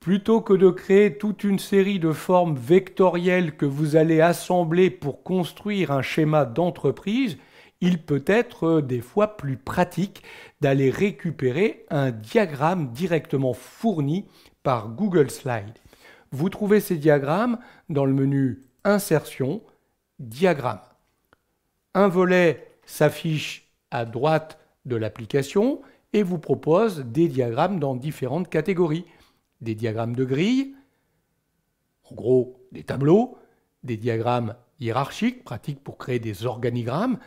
Plutôt que de créer toute une série de formes vectorielles que vous allez assembler pour construire un schéma d'entreprise, il peut être des fois plus pratique d'aller récupérer un diagramme directement fourni par Google Slides. Vous trouvez ces diagrammes dans le menu Insertion, Diagramme. Un volet s'affiche à droite de l'application et vous propose des diagrammes dans différentes catégories. Des diagrammes de grille, en gros des tableaux, des diagrammes hiérarchiques, pratiques pour créer des organigrammes,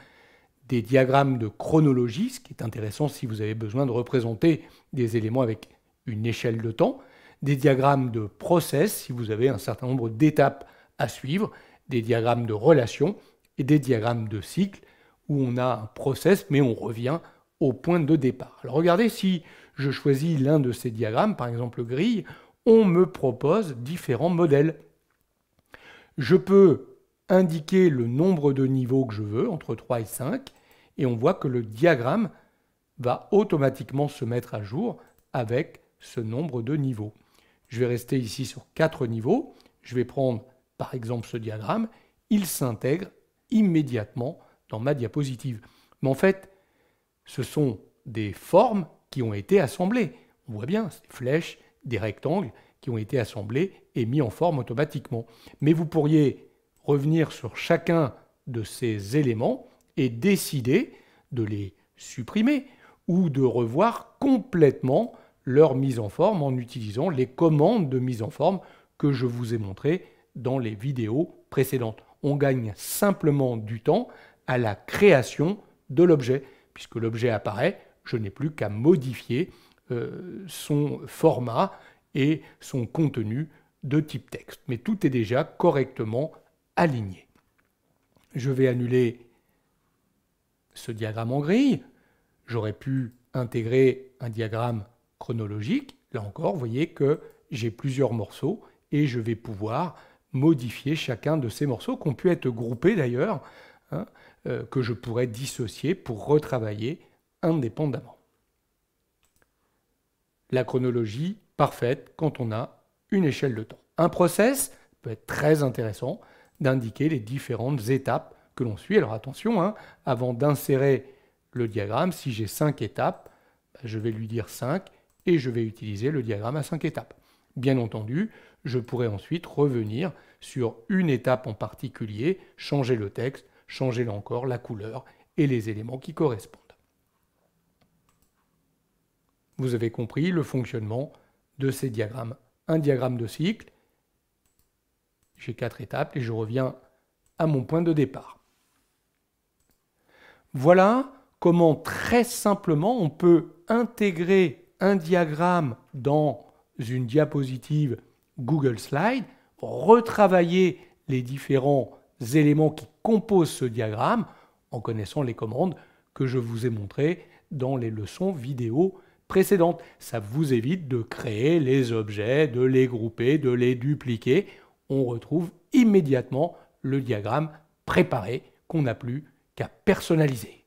des diagrammes de chronologie, ce qui est intéressant si vous avez besoin de représenter des éléments avec une échelle de temps, des diagrammes de process, si vous avez un certain nombre d'étapes à suivre, des diagrammes de relations et des diagrammes de cycle, où on a un process, mais on revient au point de départ. Alors regardez, si je choisis l'un de ces diagrammes, par exemple grille, on me propose différents modèles. Je peux indiquer le nombre de niveaux que je veux, entre 3 et 5, et on voit que le diagramme va automatiquement se mettre à jour avec ce nombre de niveaux. Je vais rester ici sur 4 niveaux. Je vais prendre par exemple ce diagramme. Il s'intègre immédiatement dans ma diapositive. Mais en fait, ce sont des formes qui ont été assemblées. On voit bien, des flèches, des rectangles qui ont été assemblés et mis en forme automatiquement. Mais vous pourriez revenir sur chacun de ces éléments et décider de les supprimer ou de revoir complètement leur mise en forme en utilisant les commandes de mise en forme que je vous ai montrées dans les vidéos précédentes. On gagne simplement du temps à la création de l'objet. Puisque l'objet apparaît, je n'ai plus qu'à modifier son format et son contenu de type texte. Mais tout est déjà correctement aligné. Je vais annuler ce diagramme en grille. J'aurais pu intégrer un diagramme chronologique. Là encore, vous voyez que j'ai plusieurs morceaux et je vais pouvoir modifier chacun de ces morceaux qui ont pu être groupés d'ailleurs, hein, que je pourrais dissocier pour retravailler indépendamment. La chronologie parfaite quand on a une échelle de temps. Un process peut être très intéressant d'indiquer les différentes étapes que l'on suit. Alors attention, hein, avant d'insérer le diagramme, si j'ai 5 étapes, je vais lui dire 5 et je vais utiliser le diagramme à 5 étapes. Bien entendu, je pourrais ensuite revenir sur une étape en particulier, changer le texte, changer là encore la couleur et les éléments qui correspondent. Vous avez compris le fonctionnement de ces diagrammes. Un diagramme de cycle, j'ai 4 étapes et je reviens à mon point de départ. Voilà comment très simplement on peut intégrer un diagramme dans une diapositive Google Slides, retravailler les différents éléments qui composent ce diagramme en connaissant les commandes que je vous ai montrées dans les leçons vidéo précédentes. Ça vous évite de créer les objets, de les grouper, de les dupliquer. On retrouve immédiatement le diagramme préparé qu'on n'a plus qu'à personnaliser.